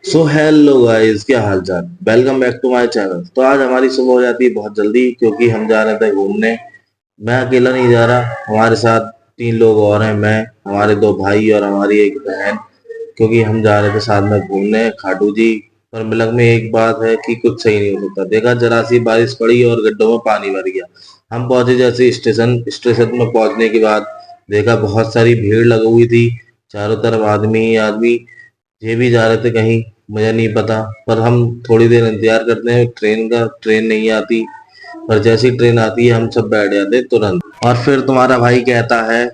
So hello guys, क्या हाल चाल। Welcome back to my channel. तो आज हमारी सुबह हो जाती है बहुत जल्दी क्योंकि हम जा रहे थे घूमने। मैं अकेला नहीं जा रहा, हमारे साथ 3 लोग और हैं। मैं, हमारे 2 भाई और हमारी एक बहन। क्योंकि हम जा रहे थे साथ में घूमने खाटू जी। पर मिलक में एक बात है कि कुछ सही नहीं हो सकता। देखा, जरा सी बारिश पड़ी और गड्ढों में पानी भर गया। हम पहुंचे जैसे स्टेशन स्टेशन में पहुंचने के बाद देखा बहुत सारी भीड़ लगी हुई थी। चारों तरफ आदमी ही आदमी। ये भी जा रहे थे कहीं, मुझे नहीं पता। पर हम थोड़ी देर इंतजार करते हैं ट्रेन का। ट्रेन नहीं आती। पर जैसी ट्रेन आती है हम सब बैठ जाते हैं तुरंत। और फिर तुम्हारा भाई कहता है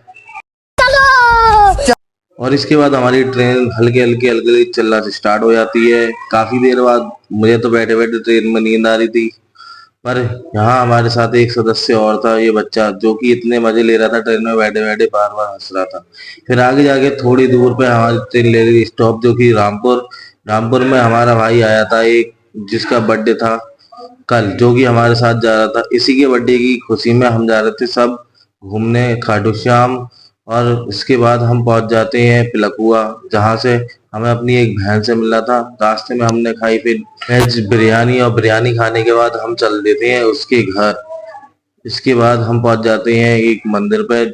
और इसके बाद हमारी ट्रेन हल्के हल्के हल्के चलना से स्टार्ट हो जाती है। काफी देर बाद मुझे तो बैठे बैठे ट्रेन में नींद आ रही थी। पर यहाँ हमारे साथ एक सदस्य और था, ये बच्चा, जो कि इतने मजे ले रहा था ट्रेन में बैठे बैठे, बार बार हंस रहा था। फिर आगे जाके थोड़ी दूर पे हमारी ट्रेन ले रही स्टॉप, जो कि रामपुर। रामपुर में हमारा भाई आया था एक, जिसका बर्थडे था कल, जो कि हमारे साथ जा रहा था। इसी के बर्थडे की खुशी में हम जा रहे थे सब घूमने खाटू श्याम। और इसके बाद हम पहुंच जाते हैं पिलकुआ, जहां से हमें अपनी एक बहन से मिलना था। रास्ते में हमने खाई फिर वेज बिरयानी, और बिरयानी खाने के बाद हम चल देते हैं उसके घर। इसके बाद हम पहुंच जाते हैं एक मंदिर पे।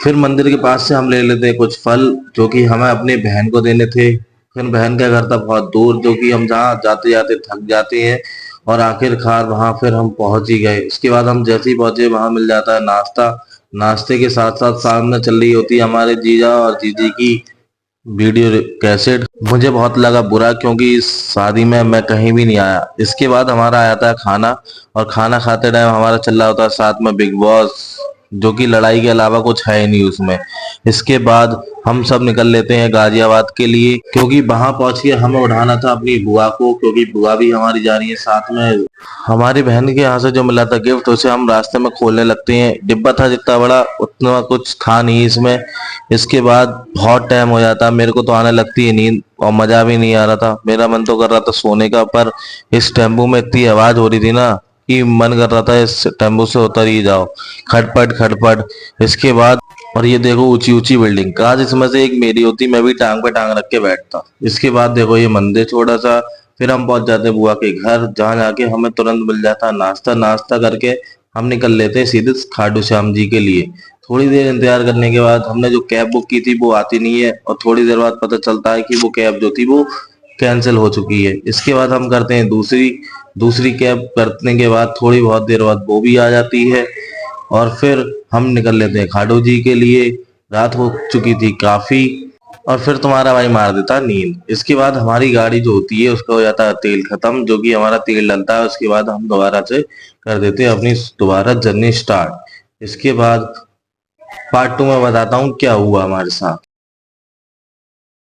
फिर मंदिर के पास से हम ले लेते हैं कुछ फल, जो कि हमें अपने बहन को देने थे। फिर बहन का घर था बहुत दूर, जो कि हम जहाँ जाते जाते थक जाते हैं। और आखिरकार वहां फिर हम पहुंच ही गए। उसके बाद हम जैसे ही पहुंचे वहां मिल जाता है नाश्ता। नाश्ते के साथ साथ सामने चल रही होती है हमारे जीजा और जीजी की वीडियो कैसेट। मुझे बहुत लगा बुरा, क्योंकि इस शादी में मैं कहीं भी नहीं आया। इसके बाद हमारा आया था खाना, और खाना खाते टाइम हमारा चल रहा होता है साथ में बिग बॉस, जो कि लड़ाई के अलावा कुछ है ही नहीं उसमें। इसके बाद हम सब निकल लेते हैं गाजियाबाद के लिए, क्योंकि वहां पहुंच के हमें उठाना था अपनी बुआ को, क्योंकि बुआ भी हमारी जा रही है साथ में। हमारी बहन के यहाँ से जो मिला था गिफ्ट, उसे हम रास्ते में खोलने लगते हैं। डिब्बा था जितना बड़ा, उतना कुछ था नहीं इसमें। इसके बाद बहुत टाइम हो जाता, मेरे को तो आने लगती है नींद और मजा भी नहीं आ रहा था। मेरा मन तो कर रहा था सोने का, पर इस टेम्पू में इतनी आवाज हो रही थी ना कि मन कर रहा था इस टेम्पू से उतर ही जाओ। खटपट खटपट। इसके बाद और ये देखो ऊंची ऊंची बिल्डिंग, काश इसमें से एक मेरी होती, मैं भी टांग पे टांग रख के बैठता। इसके बाद देखो ये मंदिर छोटा सा। फिर हम पहुंच जाते बुआ के घर, जहाँ जाके हमें तुरंत मिल जाता नाश्ता। नाश्ता करके हम निकल लेते हैं सीधे खाटू श्याम जी के लिए। थोड़ी देर इंतजार करने के बाद हमने जो कैब बुक की थी वो आती नहीं है, और थोड़ी देर बाद पता चलता है कि वो कैब जो थी वो कैंसिल हो चुकी है। इसके बाद हम करते हैं दूसरी दूसरी कैब करने के बाद थोड़ी बहुत देर बाद वो भी आ जाती है। और फिर हम निकल लेते हैं खाटू जी के लिए। रात हो चुकी थी काफी, और फिर तुम्हारा भाई मार देता नींद। इसके बाद हमारी गाड़ी जो होती है उसका हो जाता है तेल खत्म, जो कि हमारा तेल डलता है। उसके बाद हम दोबारा से कर देते हैं अपनी दोबारा जर्नी स्टार्ट। इसके बाद पार्ट 2 में बताता हूँ क्या हुआ हमारे साथ।